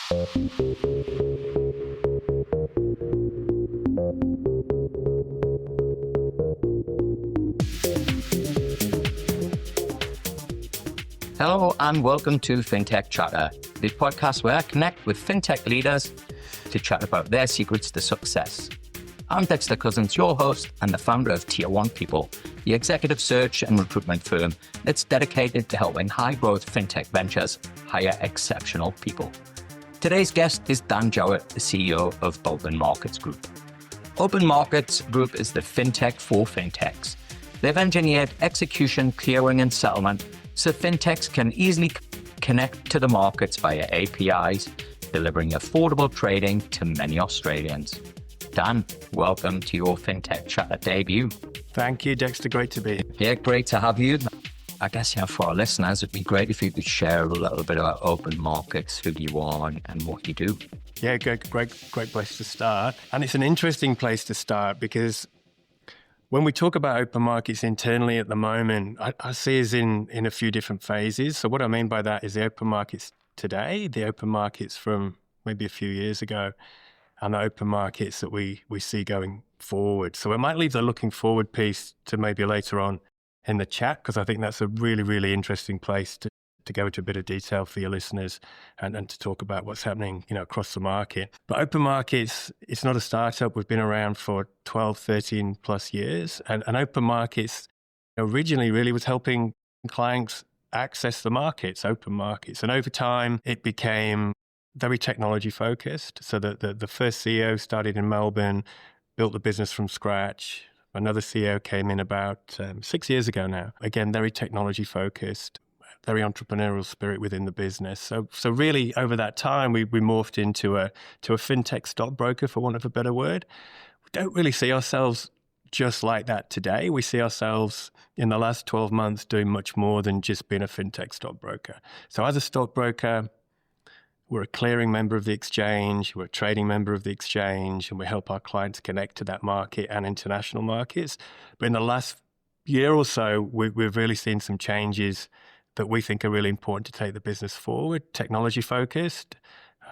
Hello and welcome to Fintech Chatter, the podcast where I connect with fintech leaders to chat about their secrets to success. I'm Dexter Cousins, your host and the founder of Tier 1 People, the executive search and recruitment firm that's dedicated to helping high-growth fintech ventures hire exceptional people. Today's guest is Dan Jowett, the CEO of OpenMarkets Group. OpenMarkets Group is the fintech for fintechs. They've engineered execution, clearing, and settlement so fintechs can easily connect to the markets via APIs, delivering affordable trading to many Australians. Dan, welcome to your Fintech Chatter debut. Thank you, Dexter. Great to be here. Yeah, great to have you. I guess for our listeners, it'd be great if you could share a little bit about Open Markets, who you are and what you do. Yeah, great place to start. And it's an interesting place to start because when we talk about open markets internally at the moment, I see us in a few different phases. So what I mean by that is the open markets today, the open markets from maybe a few years ago, and the open markets that we see going forward. So I might leave the looking forward piece to maybe later on in the chat, because I think that's a really, really interesting place to go into a bit of detail for your listeners and to talk about what's happening, across the market. But open markets, it's not a startup. We've been around for 12, 13 plus years. And open markets originally really was helping clients access the markets, open markets. And over time, it became very technology focused. So the first CEO started in Melbourne, built the business from scratch. Another CEO came in about 6 years ago now. Again, very technology focused, very entrepreneurial spirit within the business. So really over that time, we morphed into a fintech stockbroker, for want of a better word. We don't really see ourselves just like that today. We see ourselves in the last 12 months doing much more than just being a fintech stockbroker. So as a stockbroker, we're a clearing member of the exchange, we're a trading member of the exchange, and we help our clients connect to that market and international markets. But in the last year or so, we've really seen some changes that we think are really important to take the business forward, technology focused,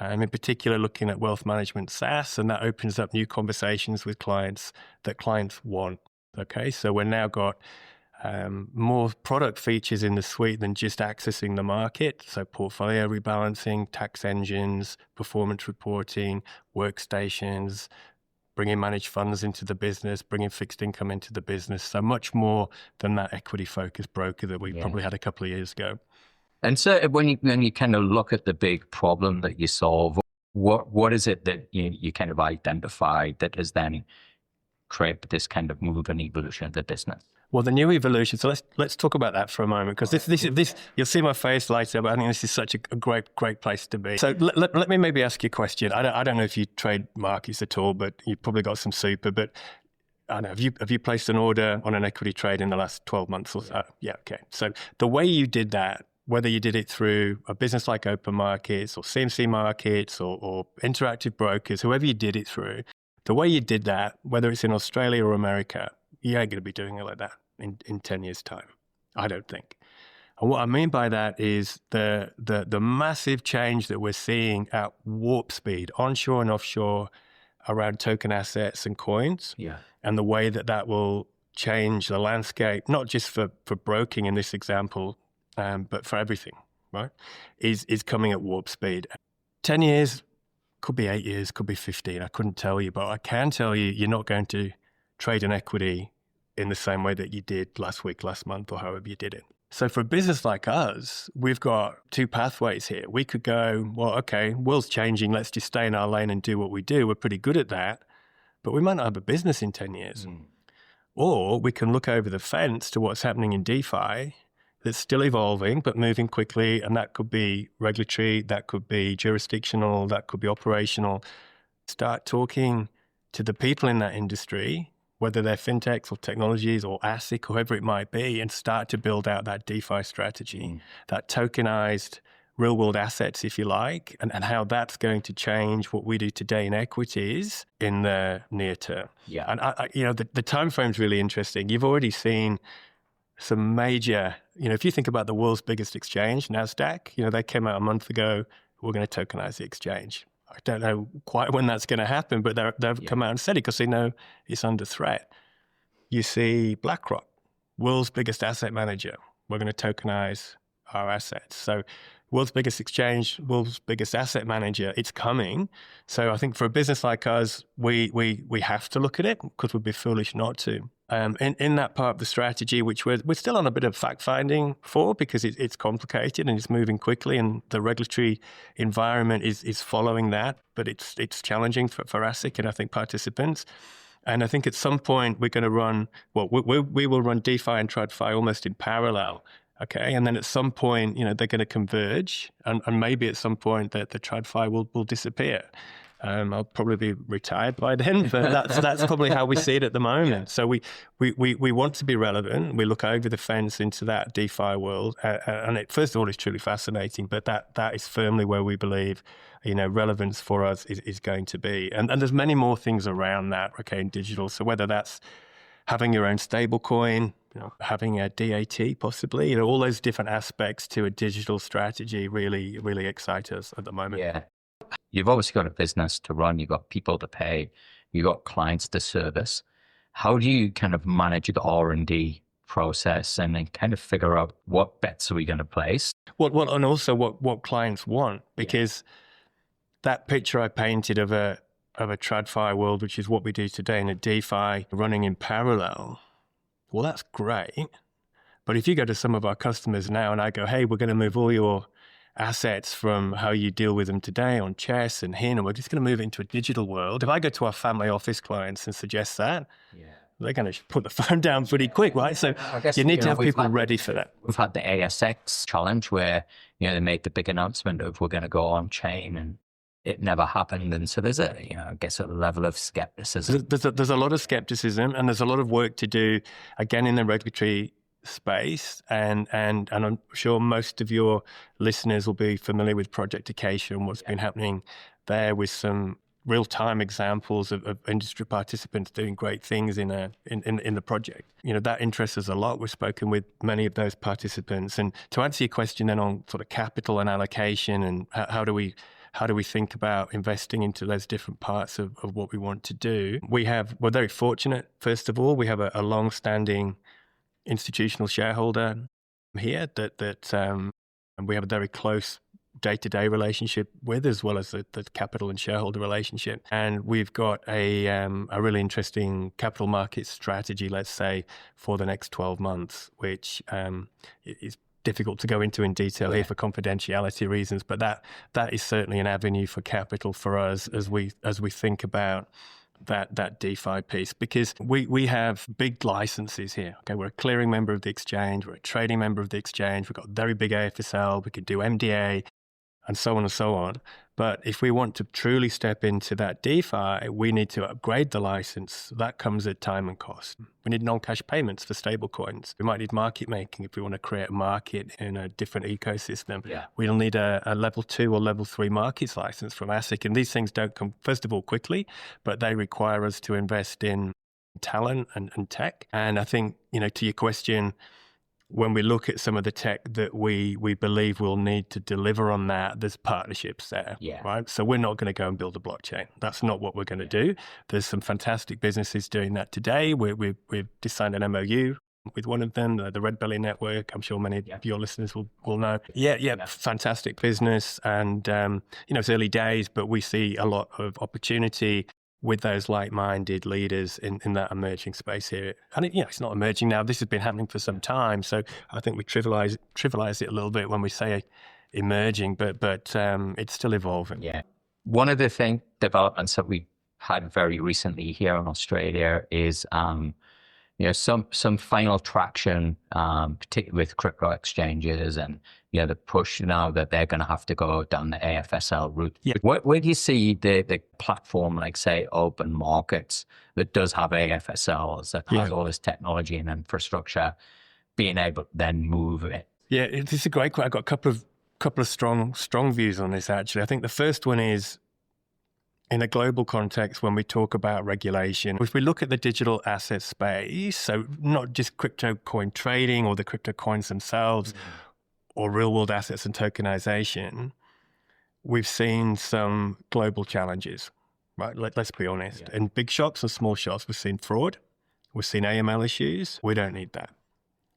in particular looking at wealth management SaaS, and that opens up new conversations with clients that clients want. Okay, so we've now got more product features in the suite than just accessing the market. So portfolio rebalancing, tax engines, performance reporting, workstations, bringing managed funds into the business, bringing fixed income into the business. So much more than that equity-focused broker that we probably had a couple of years ago. And so when you kind of look at the big problem that you solve, what is it that you kind of identify that has then created this kind of move and evolution of the business? Well, the new evolution. So let's talk about that for a moment, because this you'll see my face light up. I think this is such a great place to be. So let me maybe ask you a question. I don't know if you trade markets at all, but you've probably got some super. But I don't know, have you placed an order on an equity trade in the last 12 months or so? Yeah, okay. So the way you did that, whether you did it through a business like Open Markets or CMC Markets or interactive brokers, whoever you did it through, the way you did that, whether it's in Australia or America, you ain't going to be doing it like that in 10 years' time, I don't think. And what I mean by that is the massive change that we're seeing at warp speed, onshore and offshore, around token assets and coins, and the way that will change the landscape, not just for broking in this example, but for everything, right, is coming at warp speed. 10 years, could be 8 years, could be 15, I couldn't tell you, but I can tell you, you're not going to trade an equity in the same way that you did last week, last month, or however you did it. So for a business like us, we've got two pathways here. We could go, well, okay, world's changing, let's just stay in our lane and do what we do. We're pretty good at that, but we might not have a business in 10 years. Or we can look over the fence to what's happening in DeFi that's still evolving, but moving quickly. And that could be regulatory, that could be jurisdictional, that could be operational. Start talking to the people in that industry, whether they're fintechs or technologies or ASIC, whoever it might be, and start to build out that DeFi strategy, that tokenized real world assets, if you like, and how that's going to change what we do today in equities in the near term. Yeah. And the time frame's really interesting. You've already seen some major, if you think about the world's biggest exchange, NASDAQ, they came out a month ago we're going to tokenize the exchange. I don't know quite when that's going to happen, but they've come out and said it because they know it's under threat. You see BlackRock, world's biggest asset manager. We're going to tokenize our assets. So world's biggest exchange, world's biggest asset manager, it's coming. So I think for a business like us, we have to look at it because we'd be foolish not to. In that part of the strategy, which we're still on a bit of fact-finding for because it's complicated and it's moving quickly and the regulatory environment is following that, but it's challenging for ASIC and I think participants. And I think at some point we're going to run, we will run DeFi and Tradfi almost in parallel. Okay, and then at some point, they're going to converge, and maybe at some point that the Tradfi will disappear. I'll probably be retired by then, but that's probably how we see it at the moment. So we want to be relevant. We look over the fence into that DeFi world, and it first of all is truly fascinating. But that is firmly where we believe, relevance for us is going to be. And there's many more things around that. Okay, in digital. So whether that's having your own stable coin, having a DAT possibly, all those different aspects to a digital strategy really, really excite us at the moment. Yeah. You've obviously got a business to run, you've got people to pay, you've got clients to service. How do you kind of manage the R&D process and then kind of figure out what bets are we going to place? And also what clients want, because that picture I painted of a TradFi world, which is what we do today in a DeFi running in parallel, well, that's great. But if you go to some of our customers now and I go, hey, we're going to move all your assets from how you deal with them today on chess and HIN, and we're just going to move into a digital world. If I go to our family office clients and suggest that, they're going to put the phone down pretty quick, right? So I guess, you need to have people ready for that. We've had the ASX challenge where, they made the big announcement of we're going to go on chain and it never happened. And so there's I guess a level of skepticism. There's a lot of skepticism and there's a lot of work to do, again, in the regulatory space. And I'm sure most of your listeners will be familiar with Project Acacia and what's been happening there with some real-time examples of industry participants doing great things in the project. That interests us a lot. We've spoken with many of those participants. And to answer your question then on sort of capital and allocation and how do we think about investing into those different parts of what we want to do, we're very fortunate. First of all, we have a long-standing institutional shareholder here that we have a very close day-to-day relationship with, as well as the capital and shareholder relationship. And we've got a really interesting capital market strategy, let's say, for the next 12 months, which is difficult to go into in detail here for confidentiality reasons, but that is certainly an avenue for capital for us as we think about that DeFi piece, because we have big licenses here. Okay, we're a clearing member of the exchange, we're a trading member of the exchange, we've got very big AFSL, we can do MDA, and so on and so on. But if we want to truly step into that DeFi, we need to upgrade the license. That comes at time and cost. We need non-cash payments for stable coins. We might need market making if we want to create a market in a different ecosystem. We'll need a level 2 or level 3 markets license from ASIC. And these things don't come, first of all, quickly, but they require us to invest in talent and tech. And I think, to your question, when we look at some of the tech that we believe we'll need to deliver on that, there's partnerships there, right? So we're not going to go and build a blockchain. That's not what we're going to do. There's some fantastic businesses doing that today. We've just signed an MOU with one of them, the Red Belly Network. I'm sure many of your listeners will know. Fantastic business. And, it's early days, but we see a lot of opportunity with those like-minded leaders in that emerging space here. And it's not emerging now. This has been happening for some time. So I think we trivialize it a little bit when we say emerging, but it's still evolving. Yeah. One of the developments that we had very recently here in Australia is some final traction, particularly with crypto exchanges and the push now that they're going to have to go down the AFSL route. Where do you see the platform, like say OpenMarkets, that does have AFSLs, that has all this technology and infrastructure, being able to then move it? Yeah, it's a great question. I've got a couple of strong views on this, actually. I think the first one is, in a global context, when we talk about regulation, if we look at the digital asset space, so not just crypto coin trading or the crypto coins themselves, or real world assets and tokenization, we've seen some global challenges, right? Let's be honest. Yeah. In big shops and small shops, we've seen fraud. We've seen AML issues. We don't need that.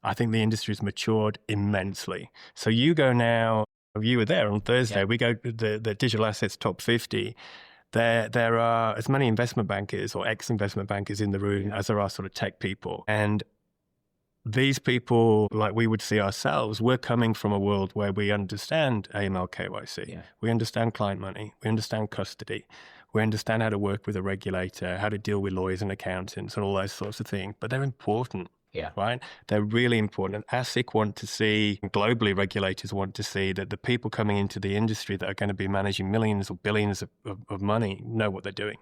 I think the industry's matured immensely. So you go now, you were there on Thursday, we go to the digital assets top 50. There are as many investment bankers or ex-investment bankers in the room as there are sort of tech people. And these people, like we would see ourselves, we're coming from a world where we understand AML KYC. Yeah. We understand client money. We understand custody. We understand how to work with a regulator, how to deal with lawyers and accountants and all those sorts of things. But they're important. Yeah. Right? They're really important. And ASIC want to see, globally regulators want to see that the people coming into the industry that are going to be managing millions or billions of money know what they're doing.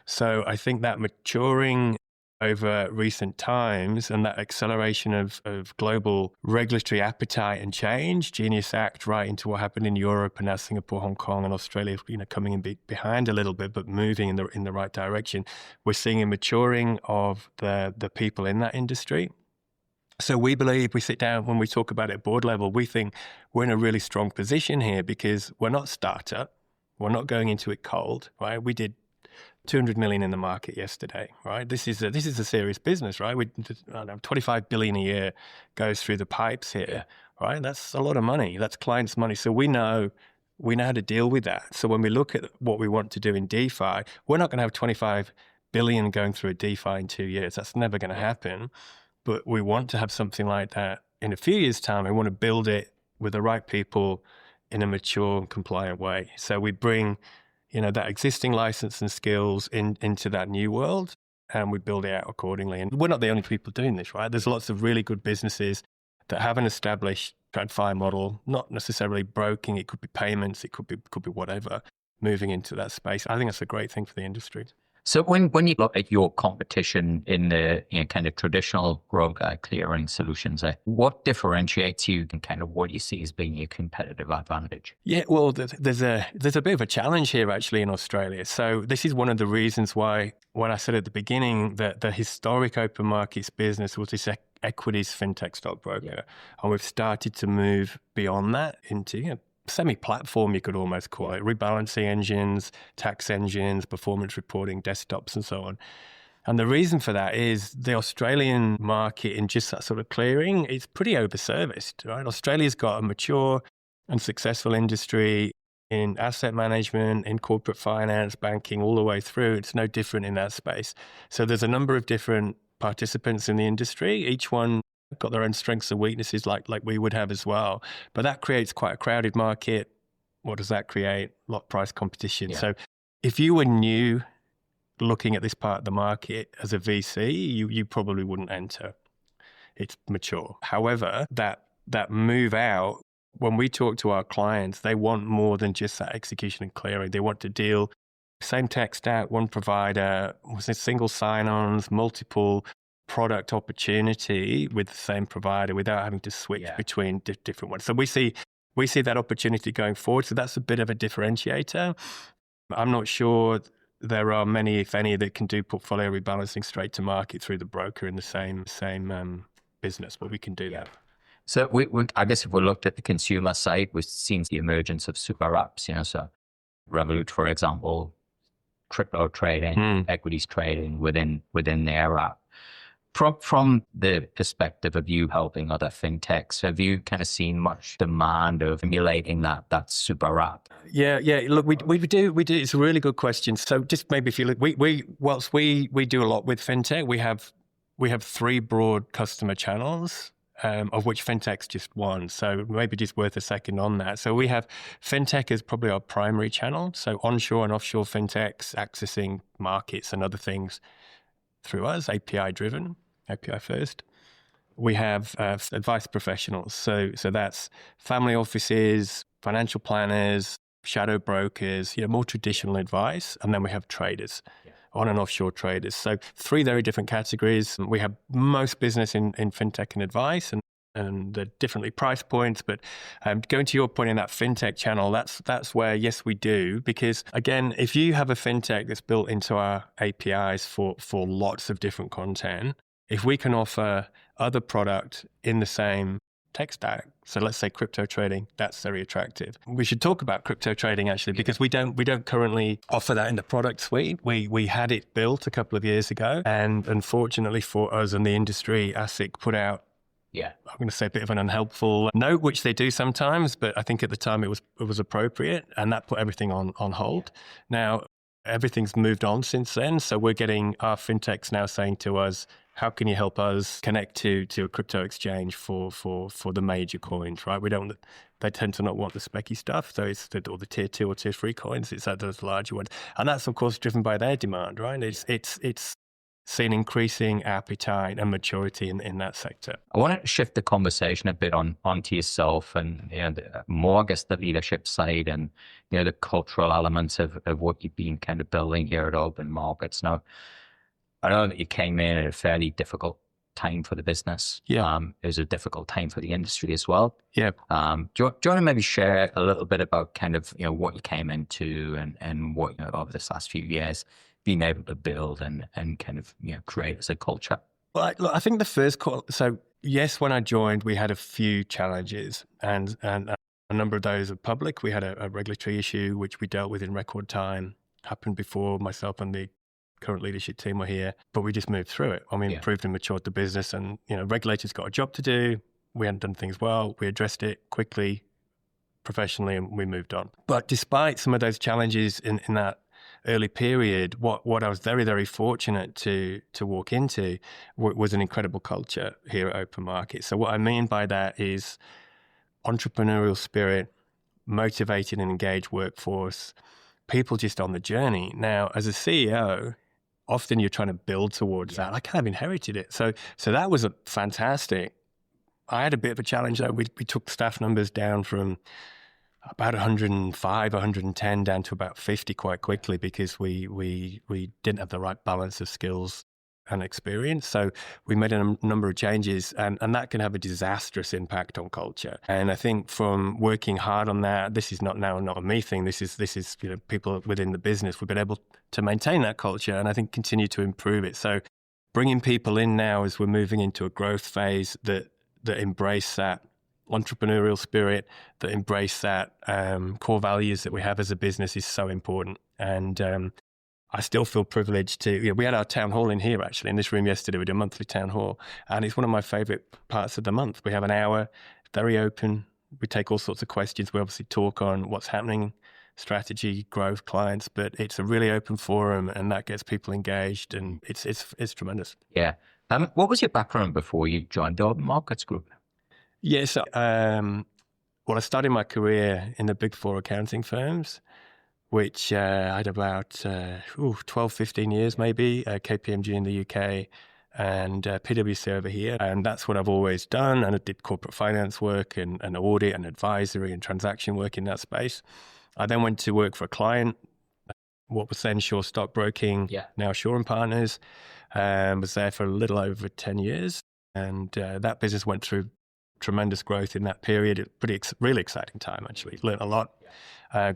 So I think that maturing over recent times and that acceleration of global regulatory appetite and change, Genius Act, right into what happened in Europe and now Singapore, Hong Kong and Australia, coming in behind a little bit, but moving in the right direction. We're seeing a maturing of the people in that industry. So we believe, we sit down, when we talk about it at board level, we think we're in a really strong position here because we're not startup. We're not going into it cold, right? We did 200 million in the market yesterday, right? This is a serious business, right? 25 billion a year goes through the pipes here, right? That's a lot of money. That's clients' money. So we know how to deal with that. So when we look at what we want to do in DeFi, we're not going to have 25 billion going through a DeFi in 2 years. That's never going to happen. But we want to have something like that in a few years' time. We want to build it with the right people in a mature and compliant way. So we bring that existing license and skills into that new world, and we build it out accordingly. And we're not the only people doing this, right? There's lots of really good businesses that have an established Tradfi model, not necessarily broking. It could be payments, it could be whatever, moving into that space. I think that's a great thing for the industry. So when you look at your competition in the kind of traditional broker clearing solutions, what differentiates you and kind of what you see as being your competitive advantage? Yeah, well, there's a bit of a challenge here actually in Australia. So this is one of the reasons why, when I said at the beginning that the historic open markets business was this equities fintech stockbroker, and we've started to move beyond that into semi-platform, you could almost call it, rebalancing engines, tax engines, performance reporting, desktops, and so on. And the reason for that is the Australian market in just that sort of clearing, it's pretty overserviced, right? Australia's got a mature and successful industry in asset management, in corporate finance, banking, all the way through. It's no different in that space. So there's a number of different participants in the industry, each one got their own strengths and weaknesses like we would have as well. But that creates quite a crowded market. What does that create? Lot price competition. Yeah. So if you were new looking at this part of the market as a VC, you probably wouldn't enter. It's mature. However, that move out, when we talk to our clients, they want more than just that execution and clearing. They want to deal, same tech stack, one provider, single sign-ons, multiple product opportunity with the same provider without having to switch between different ones. So we see that opportunity going forward. So that's a bit of a differentiator. I'm not sure there are many, if any, that can do portfolio rebalancing straight to market through the broker in the same business, but we can do that. So I guess if we looked at the consumer side, we've seen the emergence of super apps, so Revolut, for example, crypto trading, equities trading within their app. From the perspective of you helping other fintechs, have you kind of seen much demand of emulating that super app? Yeah. Look, we do. It's a really good question. So just maybe if you look, whilst we do a lot with fintech, we have 3 broad customer channels, of which fintech's just one. So maybe just worth a second on that. So we have fintech as probably our primary channel. So onshore and offshore fintechs accessing markets and other things through us, API first. We have advice professionals. So that's family offices, financial planners, shadow brokers, more traditional advice. And then we have traders, on and offshore traders. So 3 very different categories. We have most business in fintech and advice, and they're differently price points. But going to your point in that fintech channel, that's where, yes, we do. Because again, if you have a fintech that's built into our APIs for lots of different content, if we can offer other product in the same tech stack. So let's say crypto trading, that's very attractive. We should talk about crypto trading actually, because we don't currently offer that in the product suite. We had it built a couple of years ago, and unfortunately for us and the industry, ASIC put out, I'm going to say a bit of an unhelpful note, which they do sometimes, but I think at the time it was appropriate, and that put everything on hold. Now, everything's moved on since then. So we're getting our fintechs now saying to us, how can you help us connect to a crypto exchange for the major coins, right? They tend to not want the specky stuff. So it's all the tier 2 or tier 3 coins. It's those larger ones. And that's, of course, driven by their demand, right? It's seen increasing appetite and maturity in that sector. I want to shift the conversation a bit onto yourself and more, I guess, the leadership side and the cultural elements of what you've been kind of building here at Open Markets. Now, I know that you came in at a fairly difficult time for the business. Yeah. It was a difficult time for the industry as well. Yeah. Do you want to maybe share a little bit about kind of what you came into and what over this last few years being able to build and kind of create as a culture? Well, I think the first call. So yes, when I joined, we had a few challenges, and a number of those are public. We had a regulatory issue which we dealt with in record time. Happened before myself and the current leadership team were here, but we just moved through it. I mean, improved and matured the business, and regulators got a job to do. We hadn't done things well. We addressed it quickly, professionally, and we moved on. But despite some of those challenges in that early period, what I was very, very fortunate to walk into was an incredible culture here at Open Markets. So what I mean by that is entrepreneurial spirit, motivated and engaged workforce, people just on the journey. Now, as a CEO, often you're trying to build towards that. I kind of inherited it. So that was fantastic. I had a bit of a challenge though. We took staff numbers down from about 105, 110 down to about 50 quite quickly because we didn't have the right balance of skills and experience. So we made a number of changes, and that can have a disastrous impact on culture. And I think from working hard on that, this is not a me thing. This is people within the business. We've been able to maintain that culture, and I think continue to improve it. So bringing people in now as we're moving into a growth phase that embrace that entrepreneurial spirit, that embrace that core values that we have as a business is so important. And I still feel privileged to, we had our town hall in here actually, in this room yesterday. We did a monthly town hall, and it's one of my favorite parts of the month. We have an hour, very open. We take all sorts of questions. We obviously talk on what's happening, strategy, growth, clients, but it's a really open forum, and that gets people engaged, and it's tremendous. Yeah. What was your background before you joined the Open Markets Group? Yes. Well, I started my career in the big four accounting firms, which I had about 12, 15 years maybe, KPMG in the UK and PwC over here. And that's what I've always done. And I did corporate finance work and audit and advisory and transaction work in that space. I then went to work for a client, what was then Shaw Stockbroking, now Shaw and Partners, was there for a little over 10 years. And that business went through tremendous growth in that period. Really exciting time, actually. Learned a lot.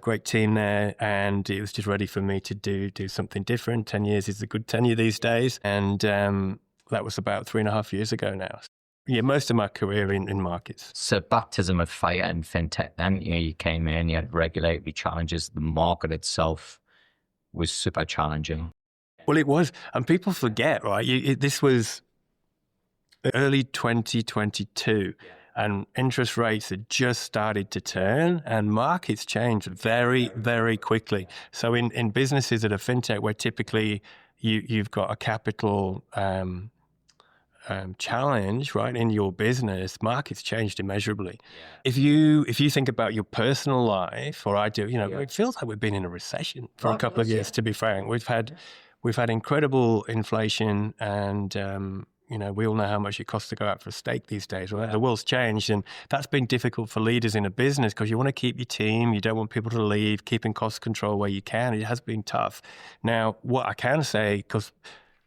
Great team there, and it was just ready for me to do something different. 10 years is a good tenure these days, and that was about 3.5 years ago now. Yeah, most of my career in markets. So baptism of fire in fintech then. You came in, you had regulatory challenges. The market itself was super challenging. Well, it was, and people forget, right? This was early 2022. And interest rates had just started to turn, and markets changed very, very quickly. So in businesses at a fintech where typically you've got a capital challenge, right, in your business, markets changed immeasurably. If you think about your personal life, or I do, it feels like we've been in a recession for a couple of years, to be frank. We've had incredible inflation, and we all know how much it costs to go out for a steak these days, right? The world's changed, and that's been difficult for leaders in a business because you want to keep your team, you don't want people to leave, keeping cost control where you can. It has been tough. Now, what I can say, because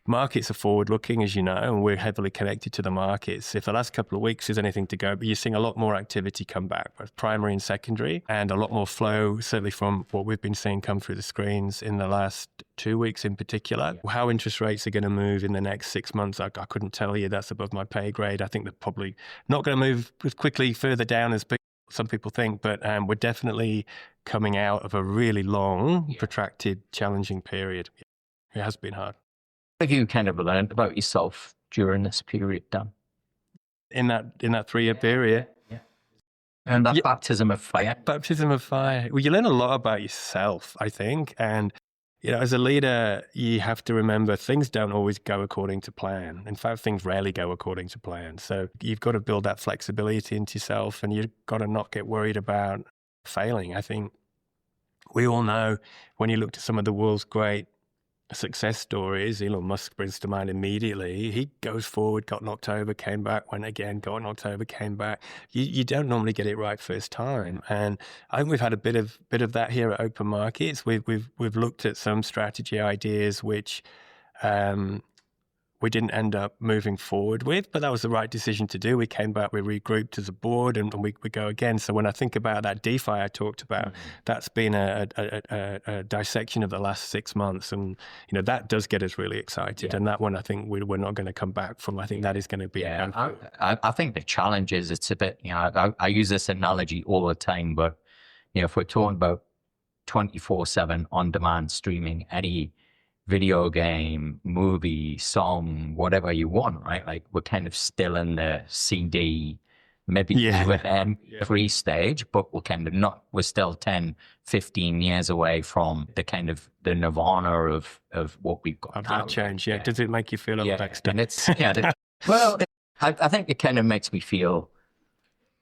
markets are forward-looking, as you know, and we're heavily connected to the markets. If the last couple of weeks is anything to go, but you're seeing a lot more activity come back, both primary and secondary, and a lot more flow, certainly from what we've been seeing come through the screens in the last 2 weeks in particular. How interest rates are going to move in the next 6 months, I couldn't tell you. That's above my pay grade. I think they're probably not going to move as quickly further down as some people think, but we're definitely coming out of a really long, protracted, challenging period. It has been hard. What have you kind of learned about yourself during this period, Dan? In that 3-year period? Yeah. And that baptism of fire. Baptism of fire. Well, you learn a lot about yourself, I think. And, as a leader, you have to remember things don't always go according to plan. In fact, things rarely go according to plan. So you've got to build that flexibility into yourself, and you've got to not get worried about failing. I think we all know when you looked at some of the world's great success stories, Elon Musk brings to mind immediately. He goes forward, got knocked over, came back, went again, got knocked over, came back. You don't normally get it right first time, and I think we've had a bit of that here at Open Markets. We've looked at some strategy ideas which we didn't end up moving forward with, but that was the right decision to do. We came back, we regrouped as a board, and we go again. So when I think about that DeFi I talked about, that's been a dissection of the last 6 months, and that does get us really excited. And that one, I think we're not going to come back from. I think that is going to be. I think the challenge is it's a bit. I use this analogy all the time, but if we're talking about 24/7 on-demand streaming, any video game, movie, song, whatever you want, right? Like we're kind of still in the CD, maybe with MP3 stage, but we're still 10, 15 years away from the kind of the nirvana of what we've got. That change, Does it make you feel like Dexter? And it's, well, I think it kind of makes me feel,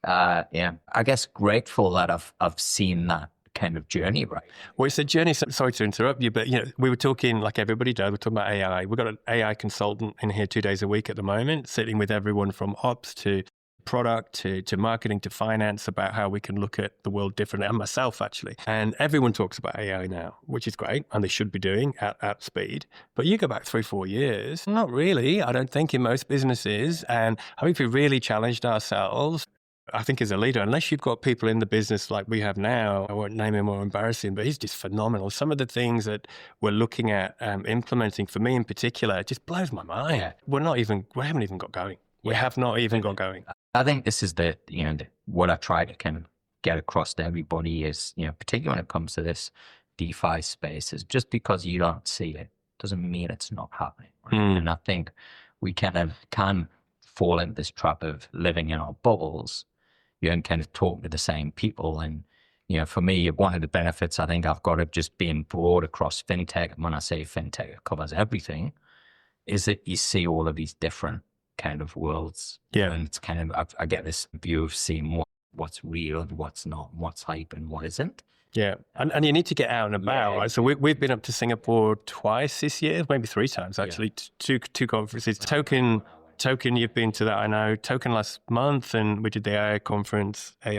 I guess grateful that I've seen that kind of journey, right? Well, it's a journey. Sorry to interrupt you, but we were talking like everybody does. We're talking about AI. We've got an AI consultant in here 2 days a week at the moment, sitting with everyone from ops to product to marketing to finance about how we can look at the world differently, and myself actually. And everyone talks about AI now, which is great, and they should be doing at speed. But you go back 3-4 years, not really, I don't think, in most businesses. And I think we really challenged ourselves. I think as a leader, unless you've got people in the business like we have now, I won't name him or embarrass him, but he's just phenomenal. Some of the things that we're looking at implementing, for me in particular, it just blows my mind. Yeah. We haven't even got going. We have not even got going. I think this is what I try to kind of get across to everybody is, particularly when it comes to this DeFi space, is just because you don't see it doesn't mean it's not happening. Right? And I think we can fall into this trap of living in our bubbles. You can kind of talk to the same people. And, for me, one of the benefits I think I've got of just being broad across fintech, and when I say fintech, it covers everything, is that you see all of these different kind of worlds. Yeah. And it's kind of, I get this view of seeing what's real and what's not, what's hype and what isn't. Yeah. And you need to get out and about, right? So we've been up to Singapore twice this year, maybe 3 times actually, two conferences. Token, you've been to that, I know. Token last month, and we did the AI conference in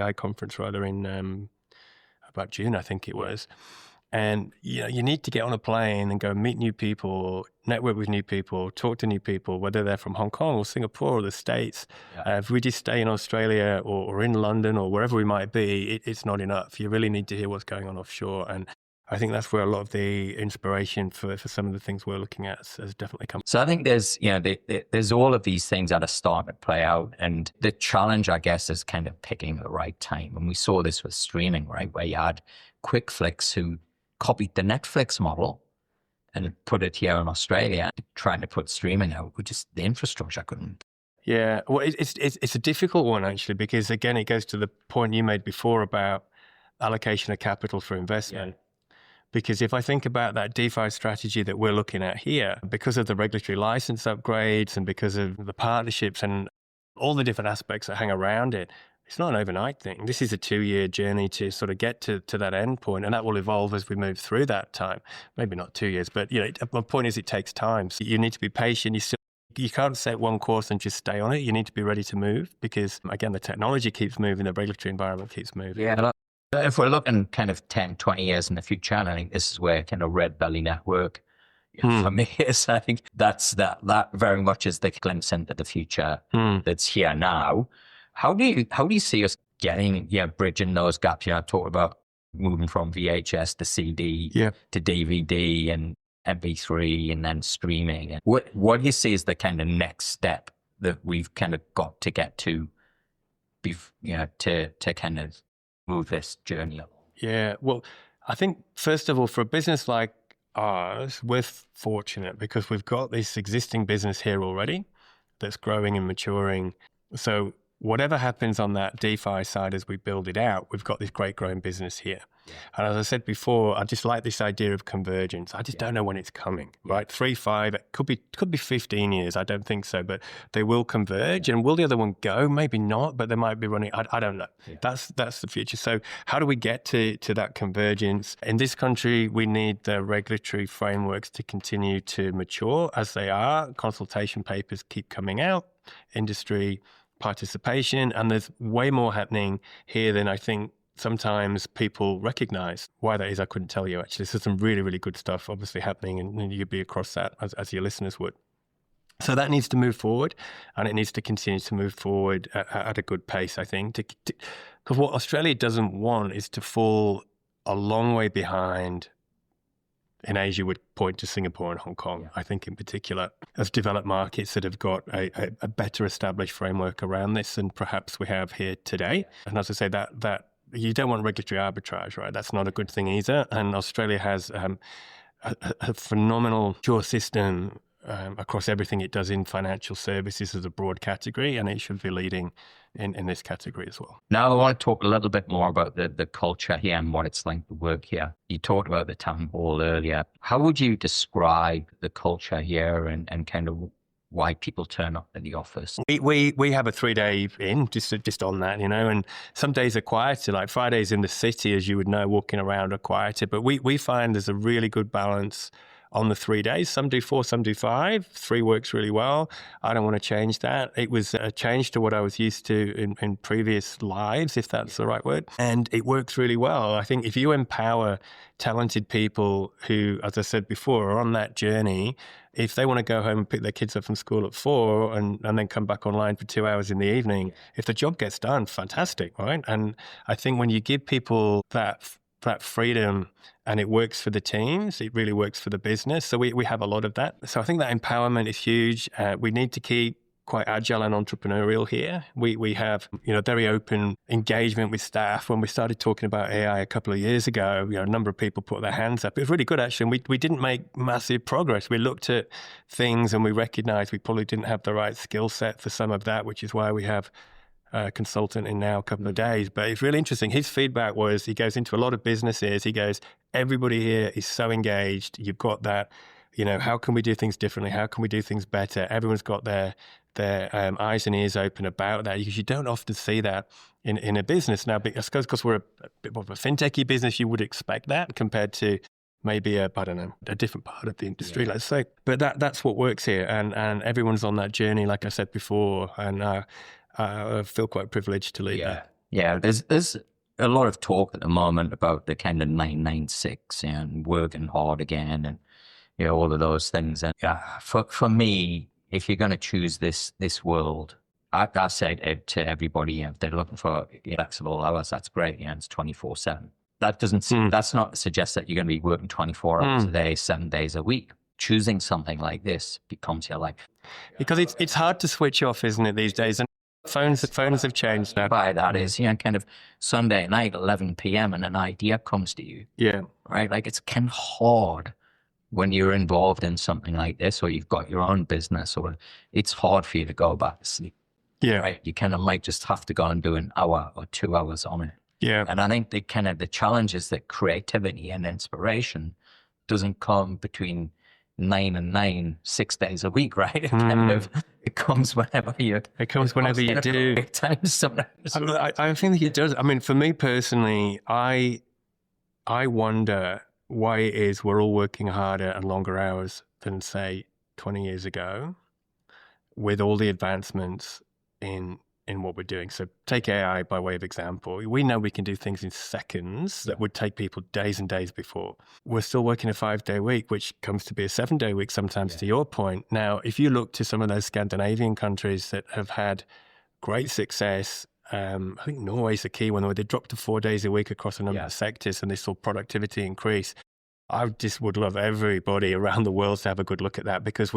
about June, I think it was. And you need to get on a plane and go meet new people, network with new people, talk to new people, whether they're from Hong Kong or Singapore or the States. If we just stay in Australia or in London or wherever we might be, it's not enough. You really need to hear what's going on offshore. And I think that's where a lot of the inspiration for some of the things we're looking at has definitely come. So I think there's all of these things that are starting to play out. And the challenge, I guess, is kind of picking the right time. And we saw this with streaming, right? Where you had Quick Flicks who copied the Netflix model and put it here in Australia, trying to put streaming out. The infrastructure couldn't. Yeah, well, it's a difficult one, actually, because, again, it goes to the point you made before about allocation of capital for investment. Yeah. Because if I think about that DeFi strategy that we're looking at here, because of the regulatory license upgrades and because of the partnerships and all the different aspects that hang around it, it's not an overnight thing. This is a 2-year journey to sort of get to that end point, and that will evolve as we move through that time. Maybe not 2 years, but my point is it takes time. So you need to be patient. You can't set one course and just stay on it. You need to be ready to move because, again, the technology keeps moving, the regulatory environment keeps moving. Yeah. If we're looking kind of 10, 20 years in the future, and I think this is where kind of Red Belly Network, for me. Is I think that very much is the glimpse into the future that's here now. How do you see us getting, bridging those gaps? I talked about moving from VHS to CD to DVD and MP3 and then streaming. And what do you see as the kind of next step that we've kind of got to get to, to kind of move this journey along? Yeah, well, I think first of all, for a business like ours, we're fortunate because we've got this existing business here already that's growing and maturing. So whatever happens on that DeFi side as we build it out, we've got this great growing business here. Yeah. And as I said before, I just like this idea of convergence. I just don't know when it's coming, right? 3, 5, it could be 15 years. I don't think so, but they will converge. And will the other one go? Maybe not, but they might be running. I don't know. Yeah. That's the future. So how do we get to that convergence? In this country, we need the regulatory frameworks to continue to mature as they are. Consultation papers keep coming out, industry participation, and there's way more happening here than I think sometimes people recognize. Why that is, I couldn't tell you actually. So some really, really good stuff obviously happening, and you'd be across that as your listeners would. So that needs to move forward, and it needs to continue to move forward at a good pace, I think. Because what Australia doesn't want is to fall a long way behind. In Asia would point to Singapore and Hong Kong, I think in particular, as developed markets that have got a better established framework around this than perhaps we have here today. And as I say, that you don't want regulatory arbitrage, right? That's not a good thing either. And Australia has a phenomenal pure system across everything it does in financial services as a broad category, and it should be leading in this category as well. Now I want to talk a little bit more about the culture here and what it's like to work here. You talked about the town hall earlier. How would you describe the culture here and kind of why people turn up in the office? We have a 3-day in, just on that, and some days are quieter, like Fridays in the city, as you would know, walking around are quieter, but we find there's a really good balance on the 3 days. Some do 4, some do 5. 3 works really well. I don't want to change that. It was a change to what I was used to in previous lives, if that's the right word. And it works really well. I think if you empower talented people who, as I said before, are on that journey, if they want to go home and pick their kids up from school at 4 and then come back online for 2 hours in the evening, if the job gets done, fantastic, right? And I think when you give people that freedom and it works for the teams, it really works for the business. So we have a lot of that. So I think that empowerment is huge. We need to keep quite agile and entrepreneurial here. We have, very open engagement with staff. When we started talking about AI a couple of years ago, a number of people put their hands up. It was really good, actually. And we didn't make massive progress. We looked at things and we recognized we probably didn't have the right skill set for some of that, which is why we have a consultant in now a couple of days. But it's really interesting. His feedback was, he goes into a lot of businesses. He goes, everybody here is so engaged. You've got that, how can we do things differently? How can we do things better? Everyone's got their eyes and ears open about that, because you don't often see that in a business. Now, because we're a bit more of a fintechy business, you would expect that compared to maybe a different part of the industry, let's say. But that's what works here. And everyone's on that journey, like I said before. And I feel quite privileged to lead that. Yeah, there's a lot of talk at the moment about the kind of 996 and working hard again and all of those things. And for me, if you're going to choose this world, I say to everybody, if they're looking for flexible hours, that's great. It's 24/7. That that's not to suggest that you're going to be working 24 hours a day, 7 days a week. Choosing something like this becomes your life. Because it's hard to switch off, isn't it, these days? And phones have changed now. By that is, kind of Sunday night, 11 p.m. and an idea comes to you. Yeah. Right? Like, it's kind of hard when you're involved in something like this, or you've got your own business, or it's hard for you to go back to sleep. Yeah. Right? You kind of might just have to go and do an hour or 2 hours on it. Yeah. And I think the challenge is that creativity and inspiration doesn't come between 9 and 9, 6 days a week, right? It comes whenever you. It comes whenever you do. I think it does. I mean, for me personally, I wonder why it is we're all working harder and longer hours than, say, 20 years ago, with all the advancements in in what we're doing. So take AI by way of example. We know we can do things in seconds that would take people days and days before. We're still working a 5-day week, which comes to be a 7-day week sometimes, to your point. Now, if you look to some of those Scandinavian countries that have had great success, I think Norway's the key one, where they dropped to 4 days a week across a number of sectors and they saw productivity increase. I just would love everybody around the world to have a good look at that, because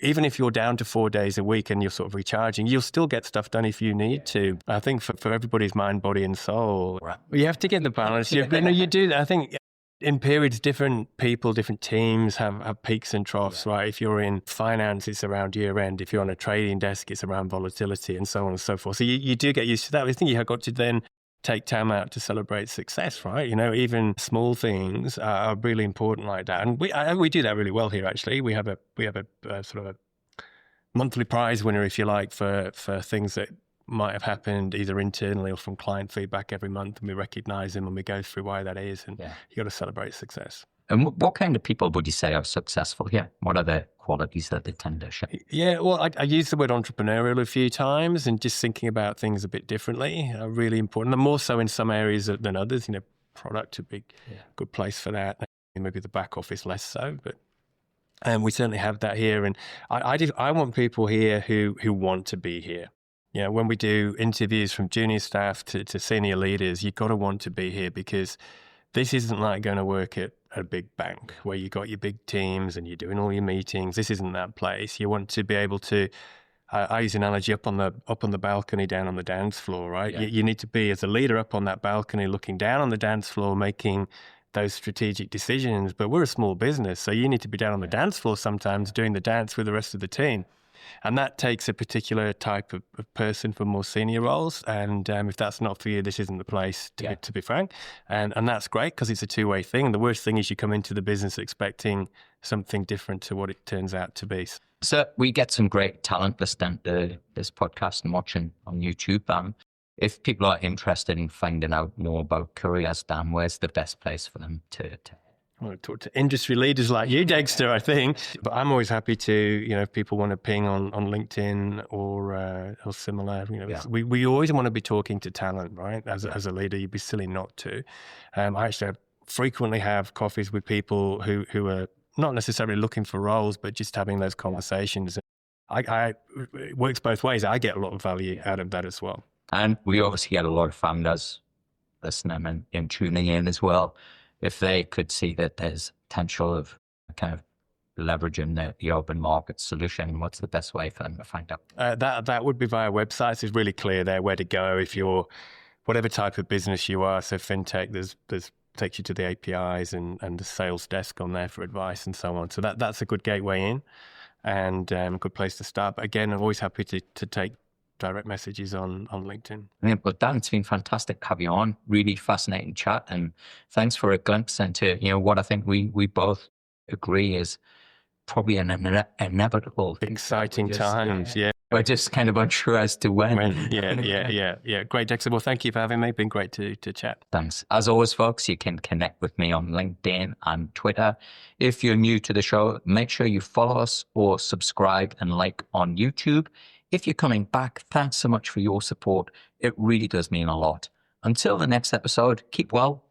even if you're down to 4 days a week and you're sort of recharging, you'll still get stuff done if you need to. I think for everybody's mind, body and soul, you have to get the balance. You do. I think in periods, different people, different teams have peaks and troughs, right? If you're in finance, it's around year end. If you're on a trading desk, it's around volatility and so on and so forth. So you do get used to that. I think you have got to then take time out to celebrate success, right? Even small things are really important like that. And we do that really well here, actually. We have a sort of a monthly prize winner, if you like, for things that might have happened either internally or from client feedback every month, and we recognize them and we go through why that is, and you got to celebrate success. And what kind of people would you say are successful here? What are the qualities that they tend to show? Yeah, well, I used the word entrepreneurial a few times, and just thinking about things a bit differently are really important, and more so in some areas than others. Product would be a good place for that. Maybe the back office less so, but we certainly have that here. And I want people here who want to be here. When we do interviews from junior staff to senior leaders, you've got to want to be here, because this isn't like going to work at a big bank where you got your big teams and you're doing all your meetings. This isn't that place. You want to be able to, I use an analogy, up on the balcony, down on the dance floor, right? Yeah. You need to be, as a leader, up on that balcony, looking down on the dance floor, making those strategic decisions. But we're a small business, so you need to be down on the dance floor sometimes, doing the dance with the rest of the team. And that takes a particular type of person for more senior roles. And if that's not for you, this isn't the place, to be frank. And that's great, because it's a two-way thing. And the worst thing is you come into the business expecting something different to what it turns out to be. So we get some great talent listening to this podcast and watching on YouTube. If people are interested in finding out more about careers, Dan, where's the best place for them to I want to talk to industry leaders like you, Dexter, I think. But I'm always happy to, if people want to ping on LinkedIn or similar, we always want to be talking to talent, right? As a leader, you'd be silly not to. I actually frequently have coffees with people who are not necessarily looking for roles, but just having those conversations. It works both ways. I get a lot of value out of that as well. And we obviously get a lot of founders listening and tuning in as well. If they could see that there's potential of kind of leveraging the open market solution, what's the best way for them to find out? That would be via websites. It's really clear there where to go if you're whatever type of business you are. So fintech, there's takes you to the APIs and the sales desk on there for advice and so on. So that's a good gateway in, and a good place to start. But again, I'm always happy to take direct messages on LinkedIn. Yeah, but Dan, it's been fantastic to have you on. Really fascinating chat, and thanks for a glimpse into what I think we both agree is probably an inevitable, exciting times. Yeah, we're just kind of unsure as to when. Yeah. Great, Dexter. Well, thank you for having me. Been great to chat. Thanks. As always, folks, you can connect with me on LinkedIn and Twitter. If you're new to the show, make sure you follow us or subscribe and like on YouTube. If you're coming back, thanks so much for your support. It really does mean a lot. Until the next episode, keep well